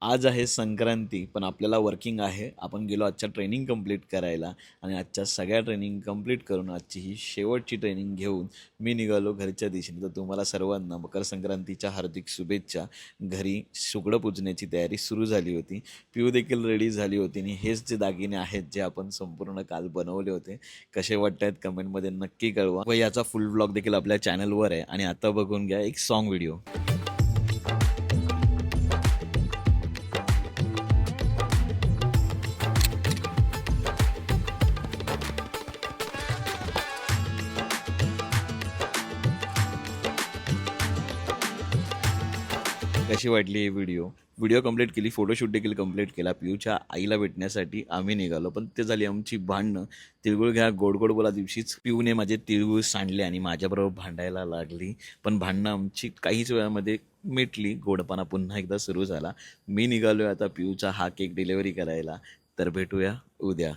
आज आहे संक्रांती, पण आपल्याला वर्किंग आहे. आपण गेलो आजच्या ट्रेनिंग कंप्लीट करायला आणि आजच्या सगळ्या ट्रेनिंग कंप्लीट करून आजची ही शेवटची ट्रेनिंग घेऊन मी निघालो घरच्या दिशेने. तर तुम्हाला सर्वांना मकर संक्रांतीच्या हार्दिक शुभेच्छा. घरी सुगडं पूजण्याची तयारी सुरू झाली होती. पिऊ देखील रेडी झाली होती आणि हेच जे दागिने आहेत जे आपण संपूर्ण काल बनवले होते, कसे वाटत आहेत कमेंटमध्ये नक्की कळवा. व याचा फुल व्लॉग देखील आपल्या चॅनलवर आहे. आणि आता बघून घ्या एक सॉन्ग व्हिडिओ. कशी वाटली ही व्हिडिओ कंप्लीट केली, फोटोशूट देखील कंप्लीट केला. पियूच्या आईला भेटण्यासाठी आम्ही निघालो, पण ते झाली आमची भांडणं. तिळगुळ घ्या गोड गोड बोला दिवशीच पिऊने माझे तिळगुळ सांडले आणि माझ्याबरोबर भांडायला लागली. पण भांडणं आमची काहीच वेळामध्ये मिटली. गोडपणा पुन्हा एकदा सुरू झाला. मी निघालो आता पियूचा हा केक डिलेवरी करायला. तर भेटूया उद्या.